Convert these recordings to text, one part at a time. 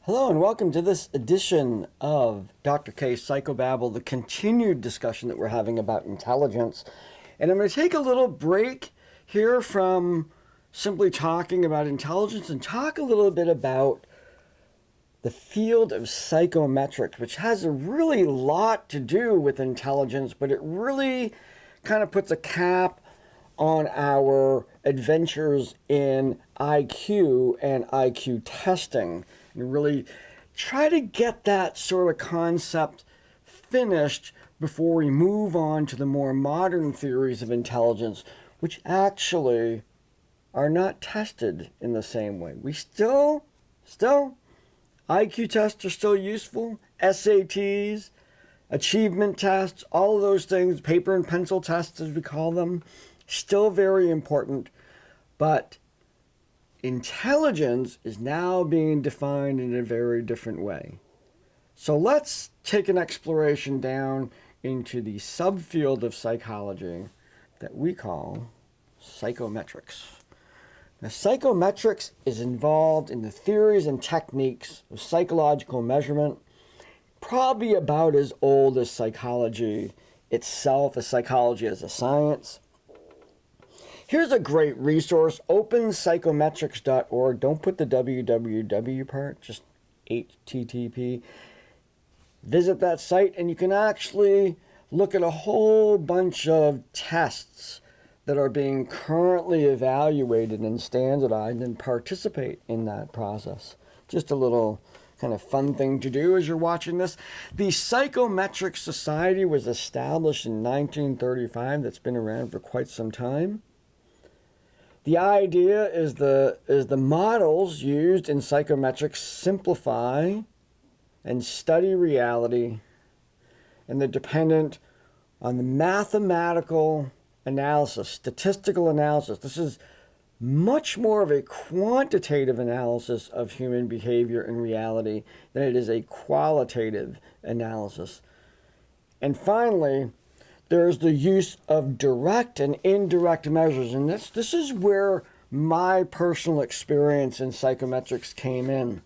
Hello and welcome to this edition of Dr. K's Psychobabble, the continued discussion that we're having about intelligence. And I'm going to take a little break here from simply talking about intelligence and talk a little bit about the field of psychometrics, which has a really lot to do with intelligence, but it really kind of puts a cap on our adventures in IQ and IQ testing. And really try to get that sort of concept finished before we move on to the more modern theories of intelligence, which actually are not tested in the same way. We still, IQ tests are still useful, SATs, achievement tests, all of those things, paper and pencil tests as we call them, still very important, but intelligence is now being defined in a very different way. So let's take an exploration down into the subfield of psychology that we call psychometrics. Now, psychometrics is involved in the theories and techniques of psychological measurement, probably about as old as psychology itself, as psychology as a science. Here's a great resource, openpsychometrics.org. Don't put the www part, just HTTP. Visit that site and you can actually look at a whole bunch of tests that are being currently evaluated and standardized and participate in that process. Just a little kind of fun thing to do as you're watching this. The Psychometric Society was established in 1935. That's been around for quite some time. The idea is the models used in psychometrics simplify and study reality, and they're dependent on the mathematical analysis, statistical analysis. This is much more of a quantitative analysis of human behavior and reality than it is a qualitative analysis. And finally, there's the use of direct and indirect measures. And this is where my personal experience in psychometrics came in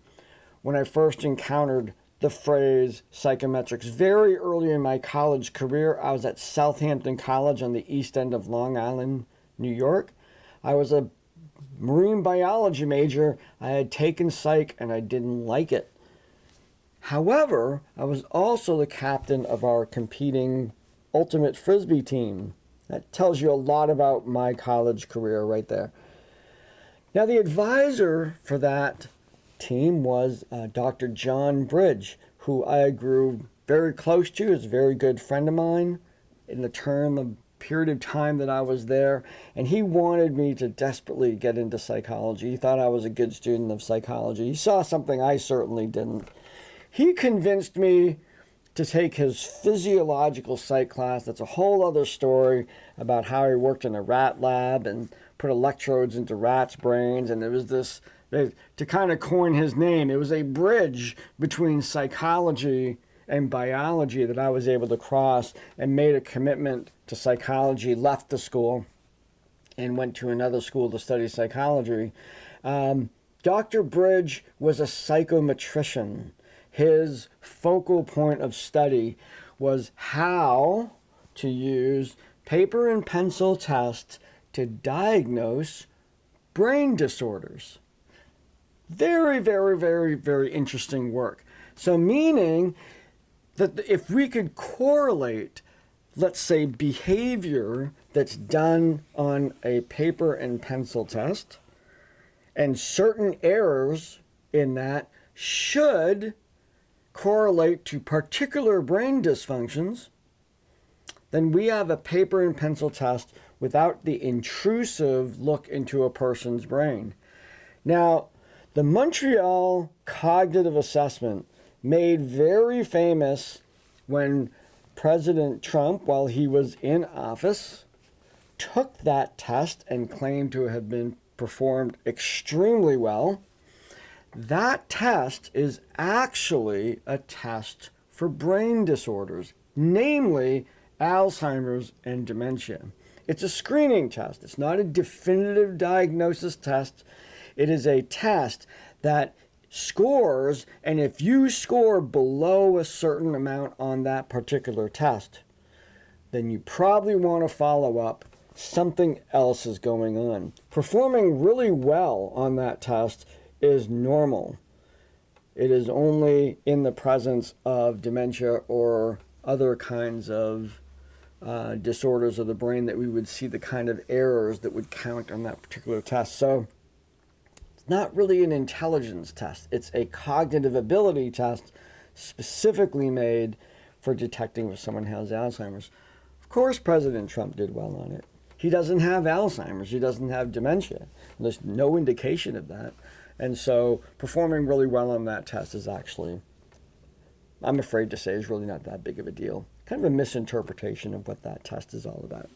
when I first encountered the phrase psychometrics. Very early in my college career, I was at Southampton College on the east end of Long Island, New York. I was a marine biology major. I had taken psych and I didn't like it. However, I was also the captain of our competing ultimate frisbee team. That tells you a lot about my college career right there. Now, the advisor for that team was Dr. John Bridge, who I grew very close to, is a very good friend of mine in the period of time that I was there, and he wanted me to desperately get into psychology. He thought I was a good student of psychology. He saw something I certainly didn't. He convinced me to take his physiological psych class. That's a whole other story about how he worked in a rat lab and put electrodes into rats' brains. And it was this, to kind of coin his name, it was a bridge between psychology and biology that I was able to cross, and made a commitment to psychology, left the school, and went to another school to study psychology. Dr. Bridge was a psychometrician. His focal point of study was how to use paper and pencil tests to diagnose brain disorders. Very, very, very, very interesting work. So meaning that if we could correlate, let's say, behavior that's done on a paper and pencil test, and certain errors in that should correlate to particular brain dysfunctions, then we have a paper and pencil test without the intrusive look into a person's brain. Now, the Montreal Cognitive Assessment, made very famous when President Trump, while he was in office, took that test and claimed to have been performed extremely well. That test is actually a test for brain disorders, namely Alzheimer's and dementia. It's a screening test. It's not a definitive diagnosis test. It is a test that scores, and if you score below a certain amount on that particular test, then you probably want to follow up. Something else is going on. Performing really well on that test is normal. It is only in the presence of dementia or other kinds of disorders of the brain that we would see the kind of errors that would count on that particular test. So it's not really an intelligence test. It's a cognitive ability test specifically made for detecting if someone has Alzheimer's. Of course, President Trump did well on it. He doesn't have Alzheimer's. He doesn't have dementia. There's no indication of that. And so performing really well on that test is actually, I'm afraid to say, is really not that big of a deal. Kind of a misinterpretation of what that test is all about.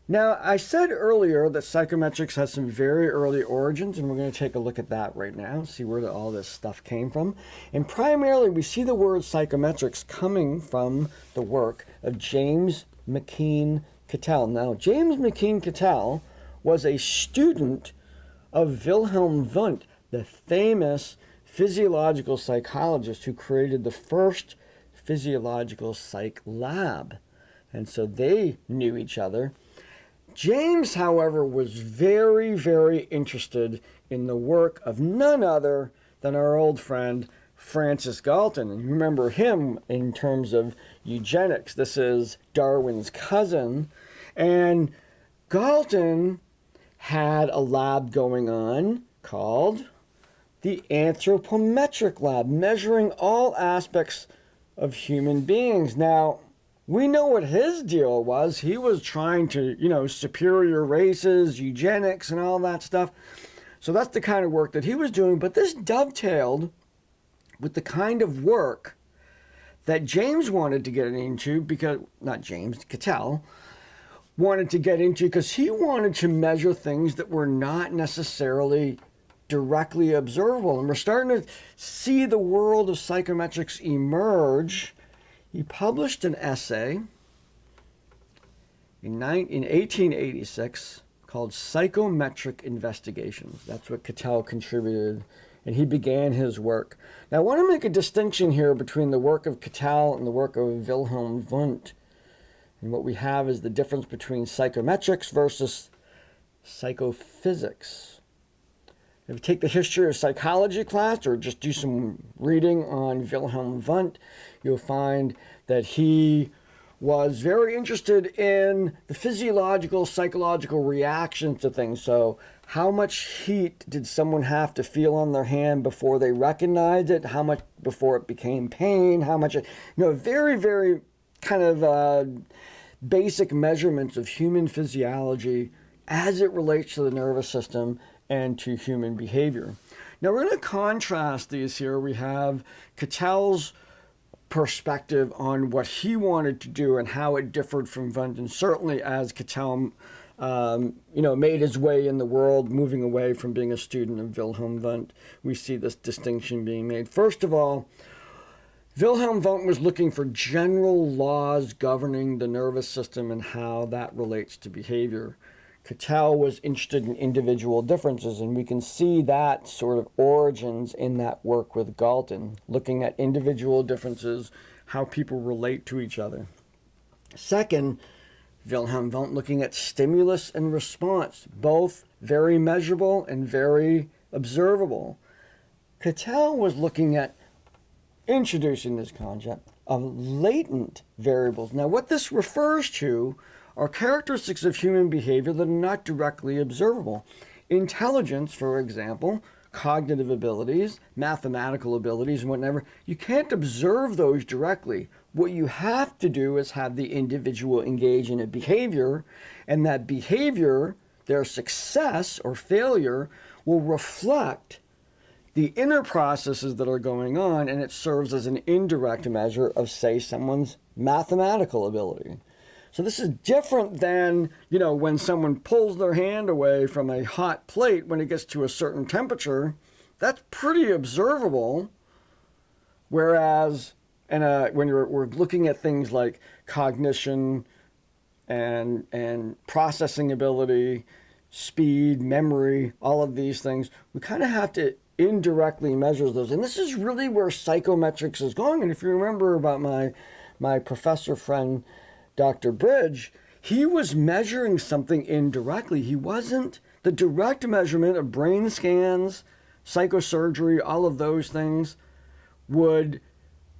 Now, I said earlier that psychometrics has some very early origins, and we're going to take a look at that right now, see where all this stuff came from. And primarily, we see the word psychometrics coming from the work of James McKeen Cattell. Now, James McKeen Cattell was a student of Wilhelm Wundt, the famous physiological psychologist who created the first physiological psych lab. And so they knew each other. James, however, was very, very interested in the work of none other than our old friend Francis Galton. And you remember him in terms of eugenics. This is Darwin's cousin. And Galton had a lab going on called the anthropometric lab, measuring all aspects of human beings. Now, we know what his deal was. He was trying to, superior races, eugenics, and all that stuff. So that's the kind of work that he was doing. But this dovetailed with the kind of work that James wanted to get into Cattell wanted to get into because he wanted to measure things that were not necessarily directly observable. And we're starting to see the world of psychometrics emerge. He published an essay in 1886 called Psychometric Investigations. That's what Cattell contributed, and he began his work. Now, I want to make a distinction here between the work of Cattell and the work of Wilhelm Wundt. And what we have is the difference between psychometrics versus psychophysics. If you take the history of psychology class or just do some reading on Wilhelm Wundt, you'll find that he was very interested in the physiological, psychological reactions to things. So how much heat did someone have to feel on their hand before they recognized it? How much before it became pain? How much, very, very kind of basic measurements of human physiology as it relates to the nervous system and to human behavior. Now we're going to contrast these here. We have Cattell's perspective on what he wanted to do and how it differed from Wundt, and certainly as Cattell made his way in the world, moving away from being a student of Wilhelm Wundt, we see this distinction being made. First of all, Wilhelm Wundt was looking for general laws governing the nervous system and how that relates to behavior. Cattell was interested in individual differences, and we can see that sort of origins in that work with Galton, looking at individual differences, how people relate to each other. Second, Wilhelm Wundt looking at stimulus and response, both very measurable and very observable. Cattell was looking at introducing this concept of latent variables. Now, what this refers to are characteristics of human behavior that are not directly observable. Intelligence, for example, cognitive abilities, mathematical abilities, and whatever, you can't observe those directly. What you have to do is have the individual engage in a behavior, and that behavior, their success or failure, will reflect the inner processes that are going on, and it serves as an indirect measure of, say, someone's mathematical ability. So this is different than, when someone pulls their hand away from a hot plate when it gets to a certain temperature. That's pretty observable. Whereas, when we're looking at things like cognition and processing ability, speed, memory, all of these things, we kind of have to indirectly measures those. And this is really where psychometrics is going. And if you remember about my professor friend, Dr. Bridge, he was measuring something indirectly. He wasn't the direct measurement of brain scans, psychosurgery, all of those things would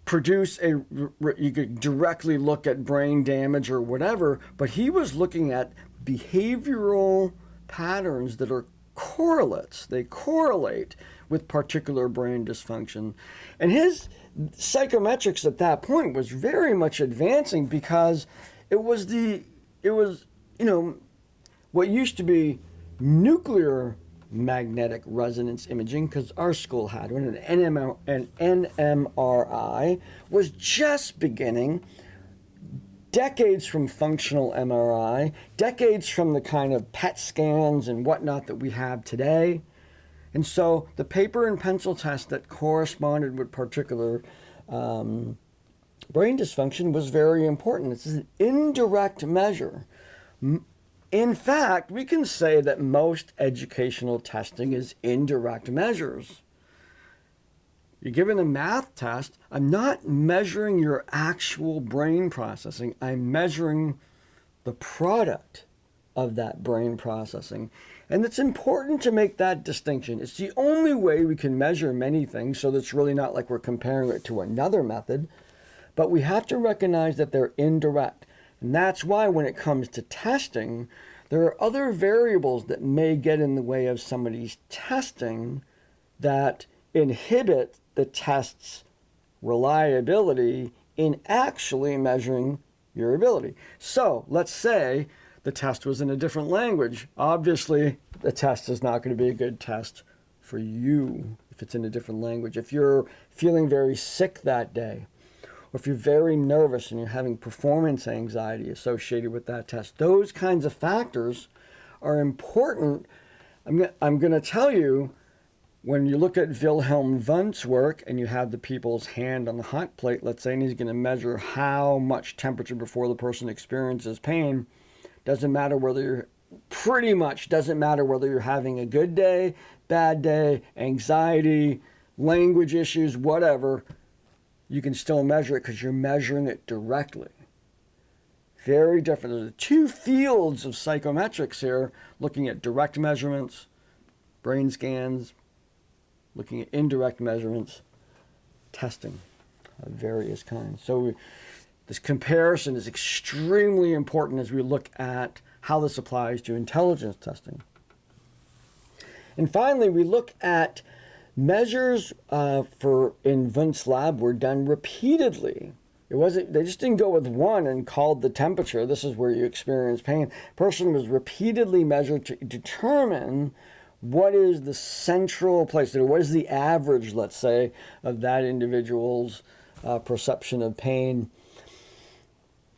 produce you could directly look at brain damage or whatever, but he was looking at behavioral patterns that are correlates. They correlate with particular brain dysfunction. And his psychometrics at that point was very much advancing because it was what used to be nuclear magnetic resonance imaging, because our school had one, an NMRI was just beginning, decades from functional MRI, decades from the kind of PET scans and whatnot that we have today. And so the paper and pencil test that corresponded with particular brain dysfunction was very important. It's an indirect measure. In fact, we can say that most educational testing is indirect measures. You're given a math test, I'm not measuring your actual brain processing, I'm measuring the product of that brain processing. And it's important to make that distinction. It's the only way we can measure many things, so that's really not like we're comparing it to another method, but we have to recognize that they're indirect. And that's why when it comes to testing, there are other variables that may get in the way of somebody's testing that inhibit the test's reliability in actually measuring your ability. So let's say the test was in a different language. Obviously, the test is not going to be a good test for you if it's in a different language. If you're feeling very sick that day, or if you're very nervous and you're having performance anxiety associated with that test, those kinds of factors are important. I'm going to tell you, when you look at Wilhelm Wundt's work and you have the people's hand on the hot plate, let's say, and he's going to measure how much temperature before the person experiences pain, doesn't matter whether you're having a good day, bad day, anxiety, language issues, whatever, you can still measure it because you're measuring it directly. Very different. There's two fields of psychometrics here, looking at direct measurements, brain scans, looking at indirect measurements, testing of various kinds. So this comparison is extremely important as we look at how this applies to intelligence testing. And finally, we look at measures in Wundt's lab were done repeatedly. They just didn't go with one and called the temperature. This is where you experience pain. Person was repeatedly measured to determine what is the central place, or what is the average, let's say, of that individual's perception of pain.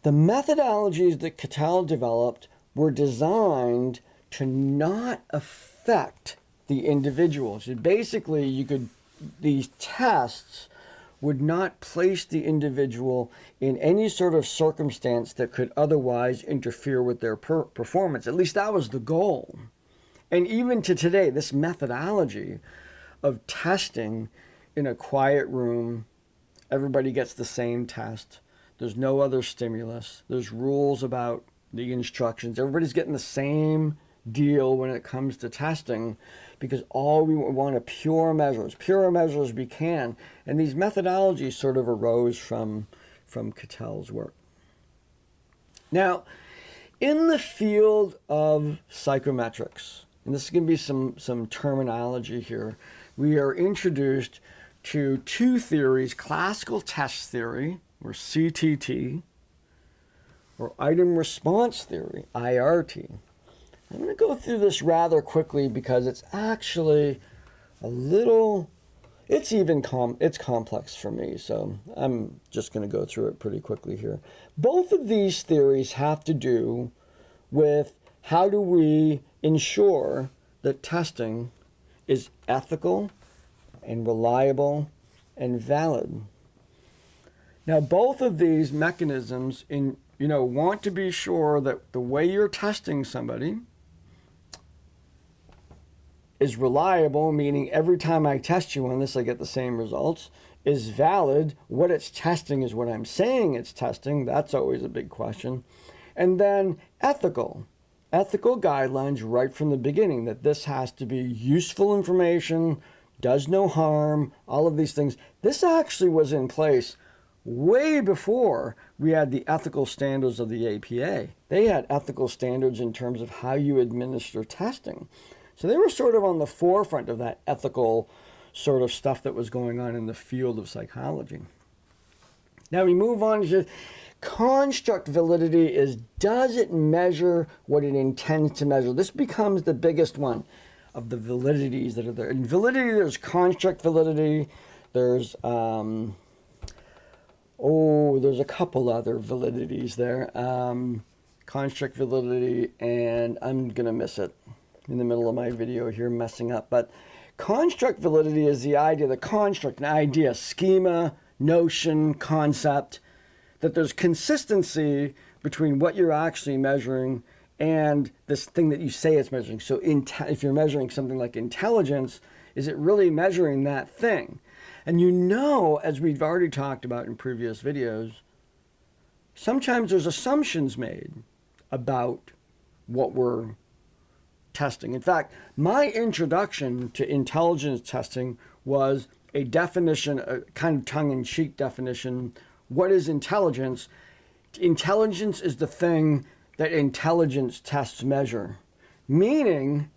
The methodologies that Cattell developed were designed to not affect the individual. So basically, these tests would not place the individual in any sort of circumstance that could otherwise interfere with their performance. At least that was the goal. And even to today, this methodology of testing in a quiet room, everybody gets the same test. There's no other stimulus. There's rules about the instructions. Everybody's getting the same deal when it comes to testing, because all we want are pure measures we can. And these methodologies sort of arose from Cattell's work. Now, in the field of psychometrics, and this is going to be some terminology here, we are introduced to two theories: classical test theory, or CTT, or item response theory, IRT. I'm going to go through this rather quickly because it's actually it's complex for me, so I'm just going to go through it pretty quickly here. Both of these theories have to do with how do we ensure that testing is ethical and reliable and valid. Now, both of these mechanisms want to be sure that the way you're testing somebody is reliable, meaning every time I test you on this, I get the same results. Is valid, what it's testing is what I'm saying it's testing. That's always a big question. And then ethical. Ethical guidelines right from the beginning, that this has to be useful information, does no harm, all of these things. This actually was in place way before we had the ethical standards of the APA. They had ethical standards in terms of how you administer testing. So they were sort of on the forefront of that ethical sort of stuff that was going on in the field of psychology. Now we move on to construct validity. Is, does it measure what it intends to measure? This becomes the biggest one of the validities that are there. In validity, there's construct validity. There's there's a couple other validities there. Construct validity, and I'm gonna miss it in the middle of my video here, messing up. But construct validity is the idea, the construct, an idea, schema, notion, concept, that there's consistency between what you're actually measuring and this thing that you say it's measuring. So if you're measuring something like intelligence, is it really measuring that thing? And you know, as we've already talked about in previous videos, sometimes there's assumptions made about what we're testing. In fact, my introduction to intelligence testing was a definition, a kind of tongue-in-cheek definition. What is intelligence? Intelligence is the thing that intelligence tests measure, meaning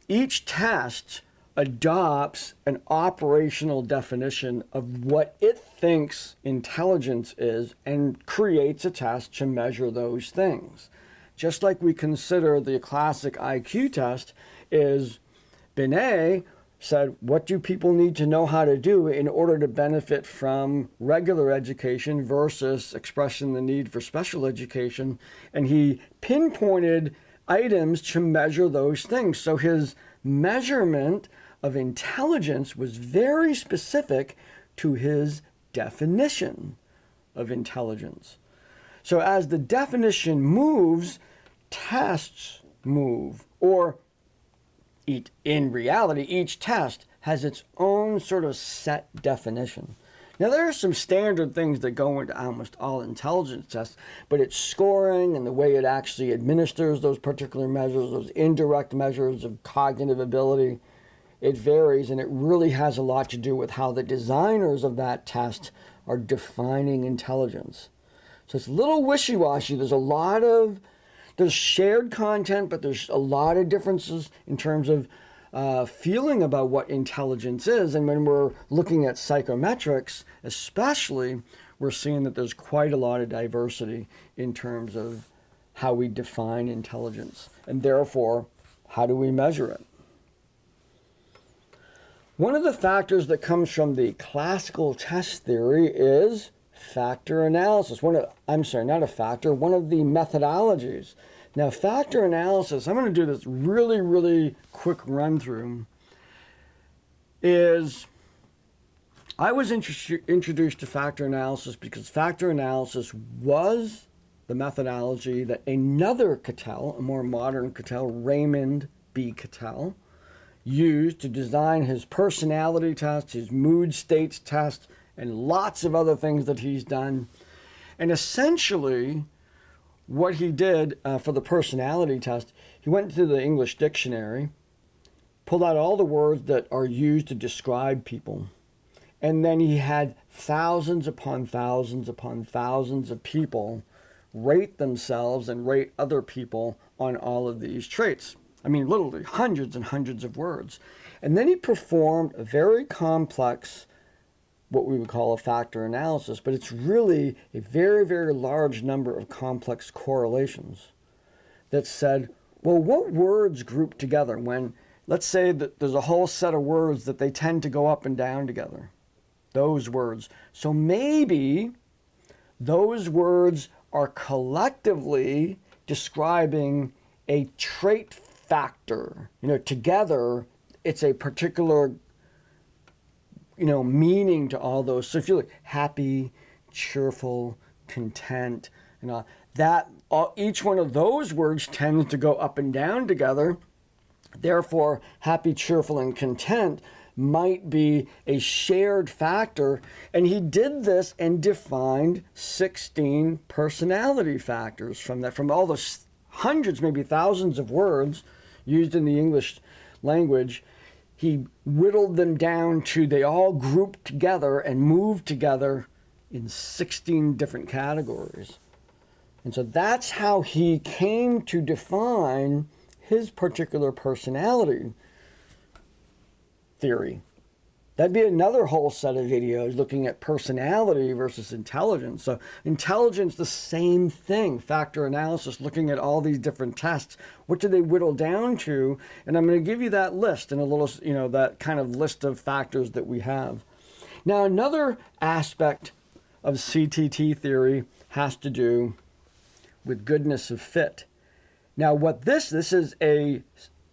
each test adopts an operational definition of what it thinks intelligence is and creates a test to measure those things. Just like we consider the classic IQ test is Binet said, what do people need to know how to do in order to benefit from regular education versus expressing the need for special education? And he pinpointed items to measure those things. So his measurement of intelligence was very specific to his definition of intelligence. So as the definition moves, tests move, or in reality, each test has its own sort of set definition. Now, there are some standard things that go into almost all intelligence tests, but its scoring and the way it actually administers those particular measures, those indirect measures of cognitive ability, it varies, and it really has a lot to do with how the designers of that test are defining intelligence. So it's a little wishy-washy. There's shared content, but there's a lot of differences in terms of feeling about what intelligence is. And when we're looking at psychometrics, especially, we're seeing that there's quite a lot of diversity in terms of how we define intelligence. And therefore, how do we measure it? One of the factors that comes from the classical test theory is factor analysis. One of the methodologies. Now, factor analysis, I'm going to do this really, really quick run through, is I was introduced to factor analysis because factor analysis was the methodology that another Cattell, a more modern Cattell, Raymond B. Cattell, used to design his personality test, his mood states test, and lots of other things that he's done. And essentially, what he did for the personality test, he went to the English dictionary, pulled out all the words that are used to describe people, and then he had thousands upon thousands upon thousands of people rate themselves and rate other people on all of these traits. I mean, literally hundreds and hundreds of words. And then he performed a very complex, what we would call a factor analysis, but it's really a very, very large number of complex correlations that said, well, what words group together when, let's say that there's a whole set of words that they tend to go up and down together, those words. So maybe those words are collectively describing a trait factor. Together, it's a particular meaning to all those. So if you look happy, cheerful, content, each one of those words tends to go up and down together. Therefore, happy, cheerful, and content might be a shared factor. And he did this and defined 16 personality factors from all the hundreds, maybe thousands of words used in the English language. He whittled them down to they all grouped together and moved together in 16 different categories. And so that's how he came to define his particular personality theory. That'd be another whole set of videos looking at personality versus intelligence. So intelligence, the same thing, factor analysis, looking at all these different tests. What do they whittle down to? And I'm going to give you that list and a little, that kind of list of factors that we have. Now, another aspect of CTT theory has to do with goodness of fit. Now, what this is a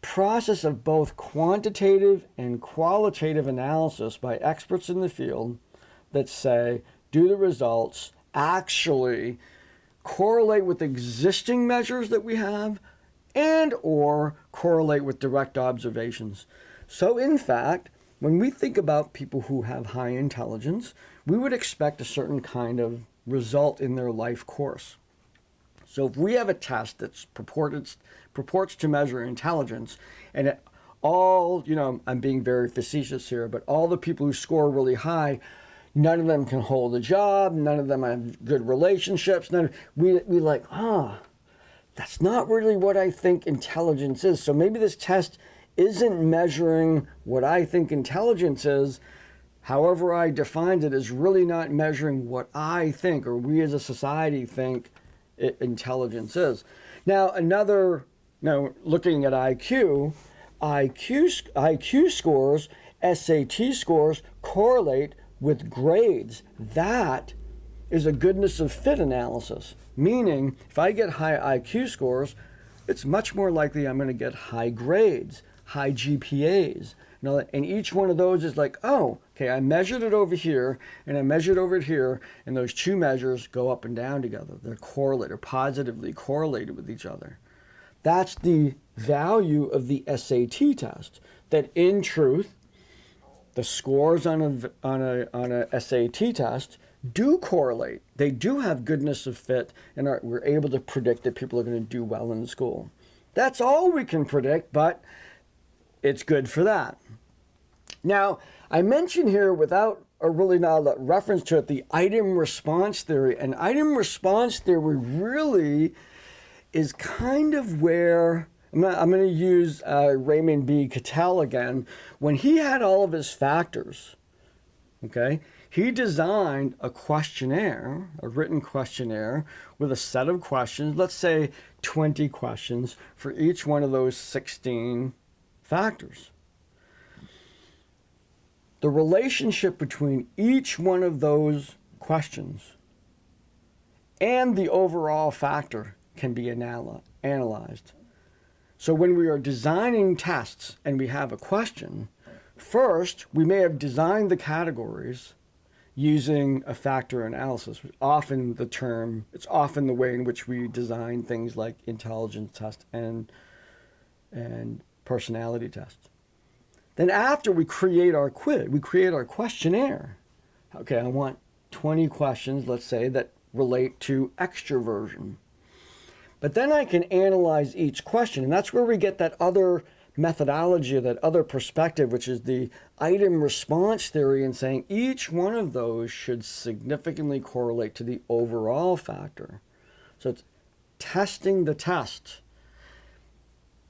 process of both quantitative and qualitative analysis by experts in the field that say, do the results actually correlate with existing measures that we have and or correlate with direct observations? So in fact, when we think about people who have high intelligence, we would expect a certain kind of result in their life course. So if we have a test that purports to measure intelligence, and I'm being very facetious here, but all the people who score really high, none of them can hold a job, none of them have good relationships, we like, that's not really what I think intelligence is. So maybe this test isn't measuring what I think intelligence is. However I defined it is really not measuring what I think, or we as a society think intelligence is. Now, looking at IQ scores, SAT scores correlate with grades. That is a goodness of fit analysis, meaning if I get high IQ scores, it's much more likely I'm going to get high grades, high GPAs. And each one of those is like, oh, okay, I measured it over here and I measured over here, and those two measures go up and down together. They're correlated, positively correlated with each other. That's the value of the SAT test, that in truth, the scores on a SAT test do correlate. They do have goodness of fit, and we're able to predict that people are going to do well in school. That's all we can predict, but it's good for that. Now, I mentioned here, without a really not a reference to it, the item response theory. And item response theory really is kind of where, I'm going to use Raymond B. Cattell again. When he had all of his factors, okay, he designed a questionnaire, a written questionnaire with a set of questions, let's say 20 questions for each one of those 16 factors. The relationship between each one of those questions and the overall factor can be analyzed. So when we are designing tests and we have a question, first we may have designed the categories using a factor analysis. It's often the way in which we design things like intelligence tests and personality tests. Then after we create our quiz, we create our questionnaire. Okay, I want 20 questions, let's say, that relate to extroversion. But then I can analyze each question, and that's where we get that other methodology, that other perspective, which is the item response theory, and saying each one of those should significantly correlate to the overall factor. So it's testing the test.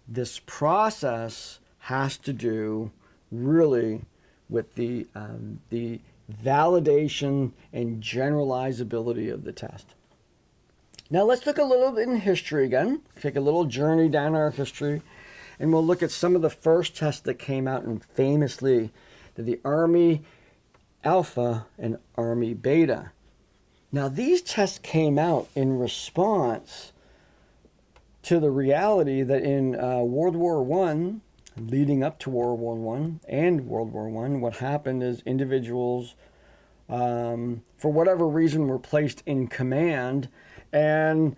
This process has to do really with the validation and generalizability of the test. Now let's look a little bit in history again, take a little journey down our history, and we'll look at some of the first tests that came out, and famously the Army Alpha and Army Beta. Now these tests came out in response to the reality that in World War I, leading up to World War I and World War I, what happened is individuals, for whatever reason, were placed in command, and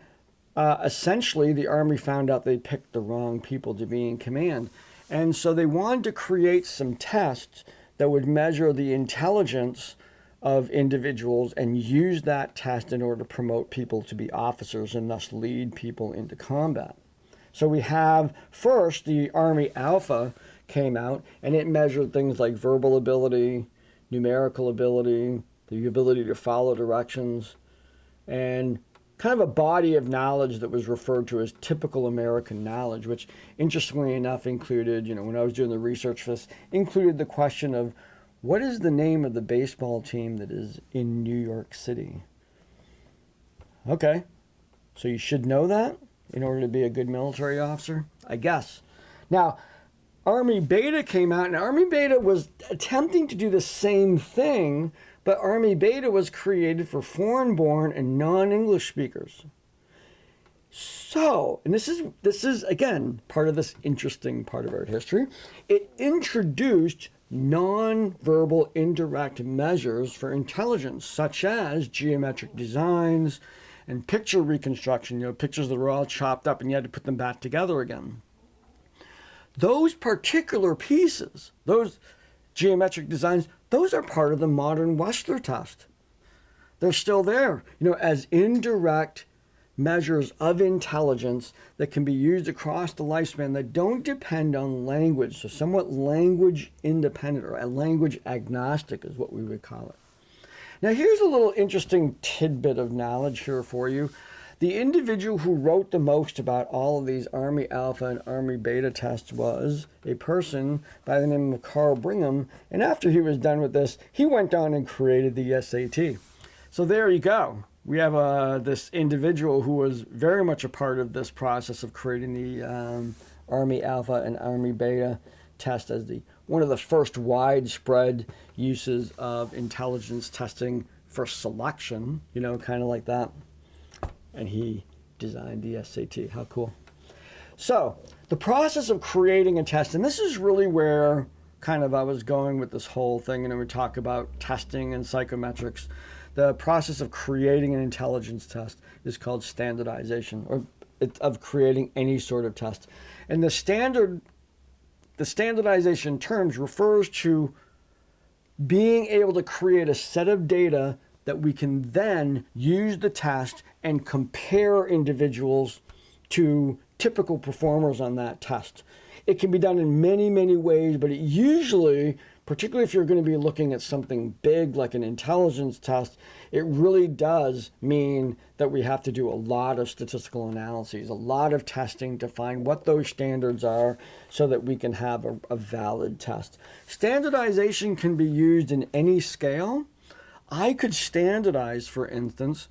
essentially the Army found out they picked the wrong people to be in command. And so they wanted to create some tests that would measure the intelligence of individuals and use that test in order to promote people to be officers and thus lead people into combat. So we have first the Army Alpha came out, and it measured things like verbal ability, numerical ability, the ability to follow directions, and kind of a body of knowledge that was referred to as typical American knowledge, which interestingly enough included, when I was doing the research for this, included the question of what is the name of the baseball team that is in New York City? Okay, so you should know that in order to be a good military officer, I guess. Now, Army Beta came out, and Army Beta was attempting to do the same thing, but Army Beta was created for foreign-born and non-English speakers. So, and this is again part of this interesting part of our history, it introduced non-verbal indirect measures for intelligence, such as geometric designs and picture reconstruction, pictures that were all chopped up and you had to put them back together again. Those particular pieces, those geometric designs, those are part of the modern Wechsler test. They're still there, as indirect measures of intelligence that can be used across the lifespan that don't depend on language, so somewhat language independent, or language agnostic is what we would call it. Now here's a little interesting tidbit of knowledge here for you. The individual who wrote the most about all of these Army Alpha and Army Beta tests was a person by the name of Carl Brigham, and after he was done with this, he went on and created the SAT. So there you go. We have this individual who was very much a part of this process of creating the Army Alpha and Army Beta test as one of the first widespread uses of intelligence testing for selection, kind of like that. And he designed the SAT. How cool. So the process of creating a test, and this is really where kind of I was going with this whole thing, and we talk about testing and psychometrics. The process of creating an intelligence test is called standardization, or of creating any sort of test. And the standardization terms refers to being able to create a set of data that we can then use the test and compare individuals to typical performers on that test. It can be done in many, many ways, but it usually, particularly if you're going to be looking at something big like an intelligence test, it really does mean that we have to do a lot of statistical analyses, a lot of testing to find what those standards are so that we can have a valid test. Standardization can be used in any scale. I could standardize, for instance,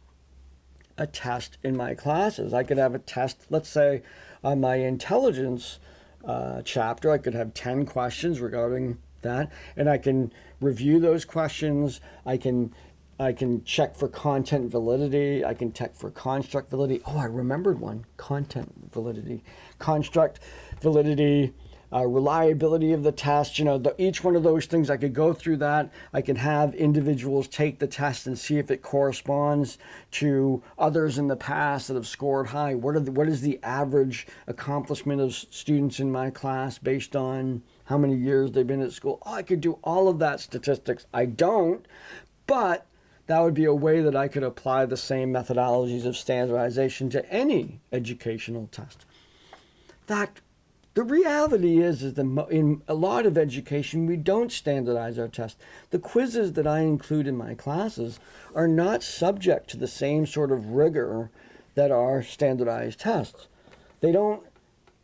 a test in my classes. I could have a test, let's say, on my intelligence chapter. I could have 10 questions regarding that, and I can review those questions. I can check for content validity. I can check for construct validity. Oh, I remembered one. Content validity. Construct validity. Reliability of the test, each one of those things, I could go through that. I can have individuals take the test and see if it corresponds to others in the past that have scored high. What is the average accomplishment of students in my class based on how many years they've been at school? Oh, I could do all of that statistics. I don't, but that would be a way that I could apply the same methodologies of standardization to any educational test. In fact, the reality is that in a lot of education, we don't standardize our tests. The quizzes that I include in my classes are not subject to the same sort of rigor that are standardized tests. They don't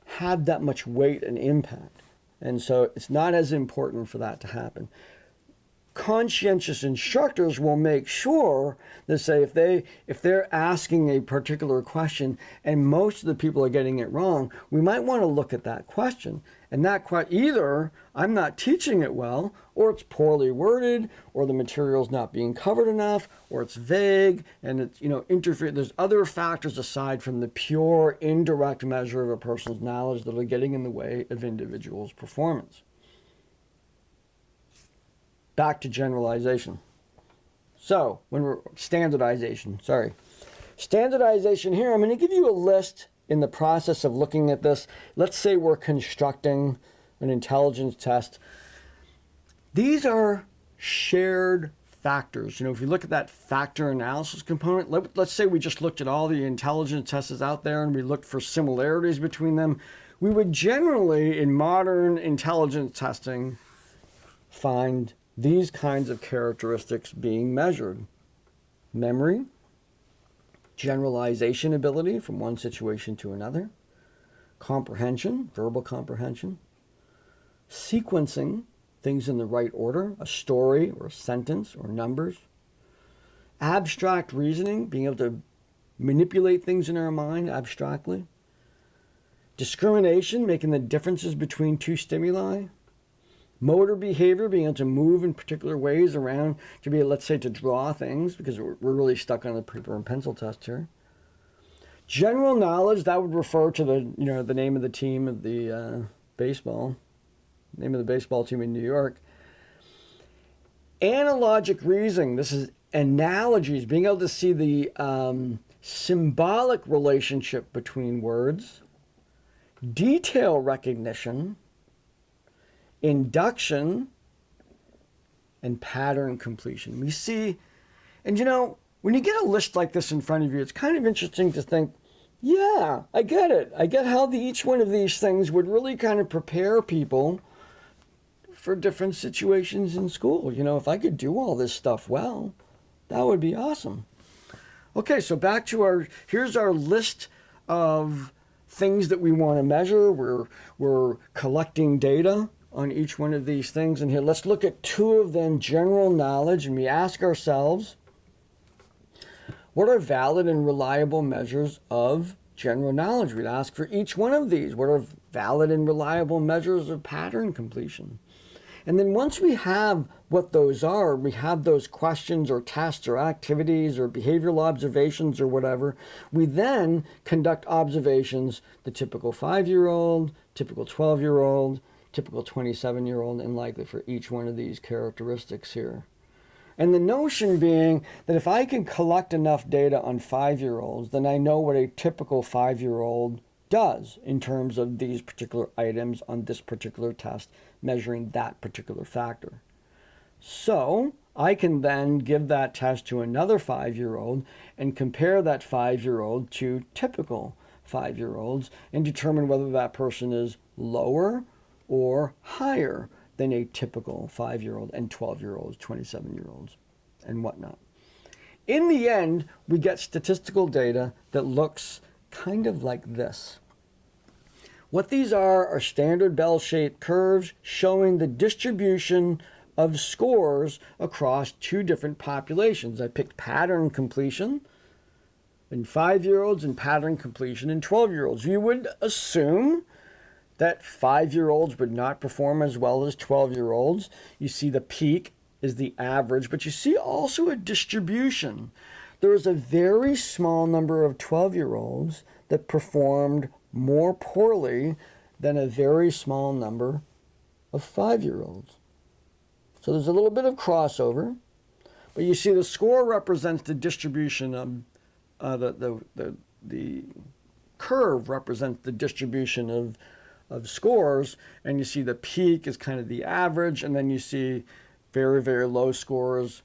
have that much weight and impact. And so it's not as important for that to happen. Conscientious instructors will make sure that, say, if they're asking a particular question and most of the people are getting it wrong, we might want to look at that question. And that either I'm not teaching it well, or it's poorly worded, or the material's not being covered enough, or it's vague, and it's interfere. There's other factors aside from the pure indirect measure of a person's knowledge that are getting in the way of individuals' performance. Back to generalization. So, standardization here, I'm going to give you a list in the process of looking at this. Let's say we're constructing an intelligence test. These are shared factors. If you look at that factor analysis component, let's say we just looked at all the intelligence tests out there and we looked for similarities between them. We would generally, in modern intelligence testing, find these kinds of characteristics being measured. Memory, generalization ability from one situation to another, comprehension, verbal comprehension, sequencing, things in the right order, a story or a sentence or numbers, abstract reasoning, being able to manipulate things in our mind abstractly, discrimination, making the differences between two stimuli, motor behavior, being able to move in particular ways around, to be able, let's say, to draw things, because we're really stuck on the paper and pencil test here. General knowledge, that would refer to the name of the team of the baseball, name of the baseball team in New York. Analogic reasoning, this is analogies, being able to see the symbolic relationship between words. Detail recognition, induction, and pattern completion. We see, and when you get a list like this in front of you, it's kind of interesting to think, yeah, I get it. I get how each one of these things would really kind of prepare people for different situations in school. If I could do all this stuff well, that would be awesome. Okay, so back to here's our list of things that we want to measure. We're collecting data on each one of these things. And here, let's look at two of them, general knowledge, and we ask ourselves, what are valid and reliable measures of general knowledge? We'd ask for each one of these. What are valid and reliable measures of pattern completion? And then once we have what those are, we have those questions or tests or activities or behavioral observations or whatever, we then conduct observations, the typical 5-year-old, typical 12-year-old, typical 27-year-old, and likely for each one of these characteristics here. And the notion being that if I can collect enough data on 5-year-olds, then I know what a typical 5-year-old does in terms of these particular items on this particular test, measuring that particular factor. So I can then give that test to another 5-year-old and compare that 5-year-old to typical 5-year-olds and determine whether that person is lower or higher than a typical 5-year-old and 12-year-olds, 27-year-olds, and whatnot. In the end, we get statistical data that looks kind of like this. What these are standard bell-shaped curves showing the distribution of scores across two different populations. I picked pattern completion in 5-year-olds and pattern completion in 12-year-olds. You would assume that 5-year-olds would not perform as well as 12-year-olds. You see the peak is the average, but you see also a distribution. There is a very small number of 12-year-olds that performed more poorly than a very small number of 5-year-olds. So there's a little bit of crossover, but you see the score represents the distribution of the curve represents the distribution of scores, and you see the peak is kind of the average, and then you see very, very low scores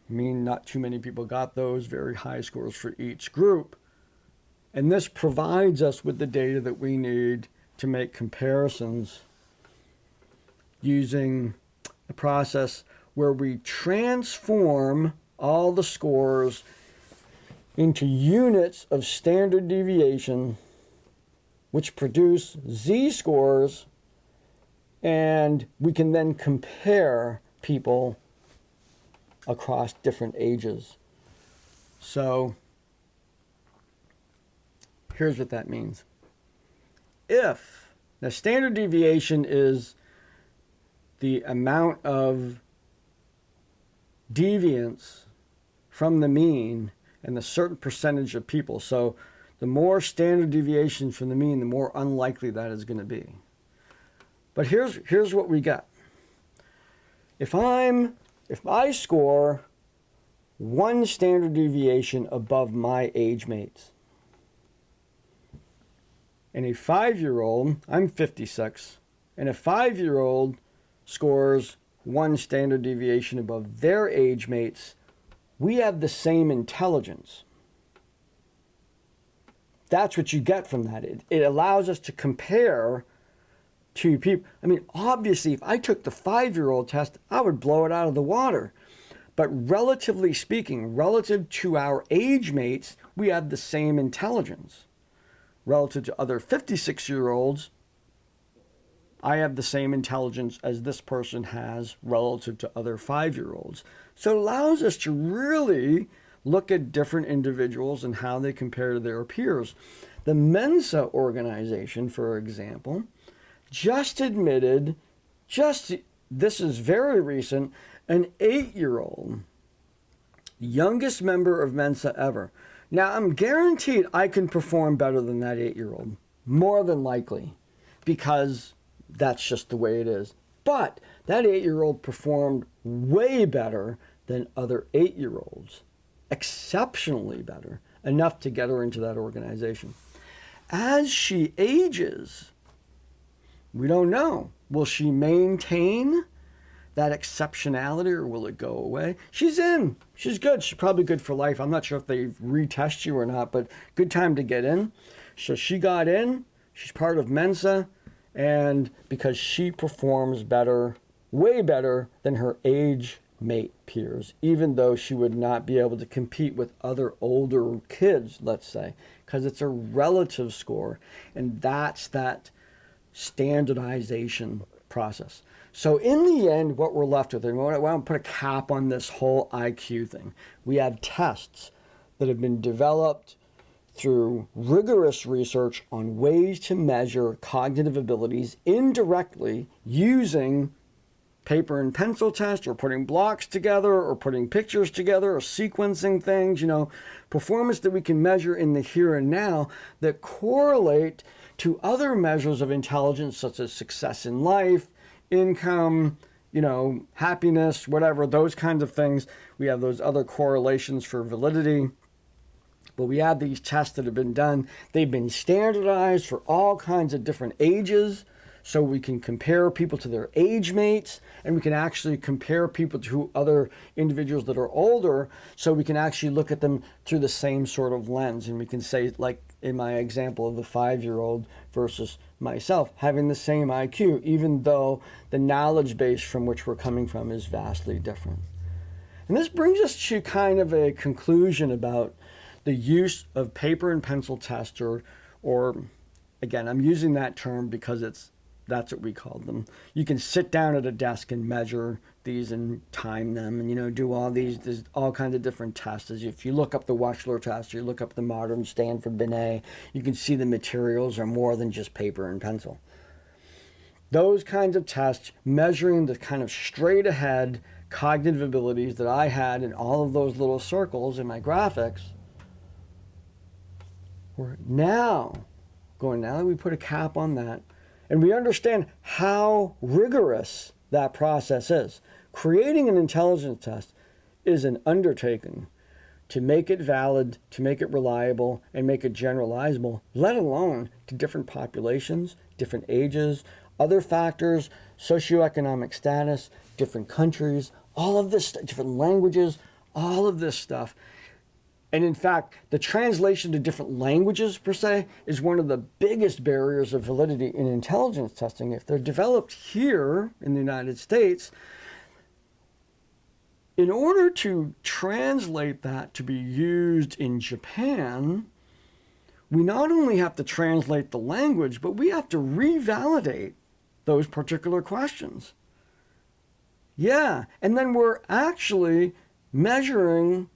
mean not too many people got those, very high scores for each group. And this provides us with the data that we need to make comparisons using a process where we transform all the scores into units of standard deviation, which produce z-scores, and we can then compare people across different ages. So here's what that means. Now, standard deviation is the amount of deviance from the mean and a certain percentage of people. So the more standard deviation from the mean, the more unlikely that is going to be. But here's what we got. If I score one standard deviation above my age mates, and a 5-year-old, I'm 56, and a 5-year-old scores 1 standard deviation above their age mates, we have the same intelligence. That's what you get from that. It allows us to compare two people. I mean, obviously, if I took the 5-year-old test, I would blow it out of the water. But relatively speaking, relative to our age mates, we have the same intelligence. Relative to other 56-year-olds, I have the same intelligence as this person has relative to other 5-year-olds. So it allows us to really look at different individuals and how they compare to their peers. The Mensa organization, for example, just admitted, this is very recent, an 8-year-old, youngest member of Mensa ever. Now, I'm guaranteed I can perform better than that 8-year-old, more than likely, because that's just the way it is. But that 8-year-old performed way better than other 8-year-olds, exceptionally better, enough to get her into that organization. As she ages, we don't know. Will she maintain that exceptionality, or will it go away? She's in. She's good. She's probably good for life. I'm not sure if they retest you or not, but good time to get in. So she got in. She's part of Mensa, and because she performs better, way better than her age mate peers, even though she would not be able to compete with other older kids, let's say, because it's a relative score, and that's that standardization process. So in the end, what we're left with, and I want to put a cap on this whole IQ thing, we have tests that have been developed through rigorous research on ways to measure cognitive abilities indirectly using paper and pencil tests, or putting blocks together, or putting pictures together, or sequencing things, performance that we can measure in the here and now that correlate to other measures of intelligence, such as success in life, income, happiness, whatever, those kinds of things. We have those other correlations for validity. But we have these tests that have been done. They've been standardized for all kinds of different ages, so we can compare people to their age mates, and we can actually compare people to other individuals that are older, so we can actually look at them through the same sort of lens. And we can say, like in my example of the 5-year-old versus myself, having the same IQ, even though the knowledge base from which we're coming from is vastly different. And this brings us to kind of a conclusion about the use of paper and pencil tests, or again, I'm using that term because that's what we call them. You can sit down at a desk and measure these and time them, and do all these. There's all kinds of different tests. If you look up the Wechsler test, or you look up the modern Stanford Binet, you can see the materials are more than just paper and pencil. Those kinds of tests, measuring the kind of straight ahead cognitive abilities that I had in all of those little circles in my graphics, we're now that we put a cap on that, and we understand how rigorous that process is. Creating an intelligence test is an undertaking to make it valid, to make it reliable, and make it generalizable, let alone to different populations, different ages, other factors, socioeconomic status, different countries, all of this, different languages, all of this stuff. And in fact, the translation to different languages, per se, is one of the biggest barriers of validity in intelligence testing. If they're developed here in the United States, in order to translate that to be used in Japan, we not only have to translate the language, but we have to revalidate those particular questions. Yeah, and then we're actually measuring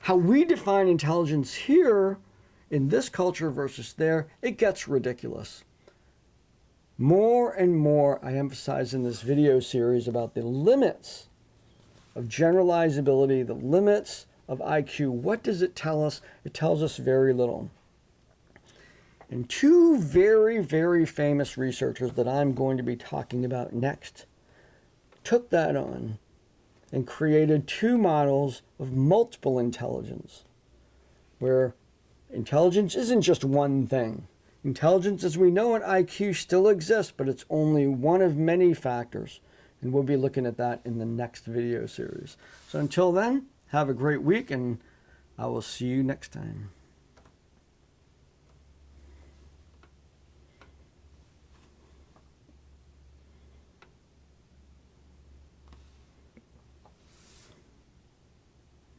how we define intelligence here in this culture versus there. It gets ridiculous. More and more, I emphasize in this video series about the limits of generalizability, the limits of IQ. What does it tell us? It tells us very little. And two very, very famous researchers that I'm going to be talking about next took that on and created two models of multiple intelligence, where intelligence isn't just one thing. Intelligence as we know it, IQ, still exists, but it's only one of many factors. And we'll be looking at that in the next video series. So until then, have a great week, and I will see you next time.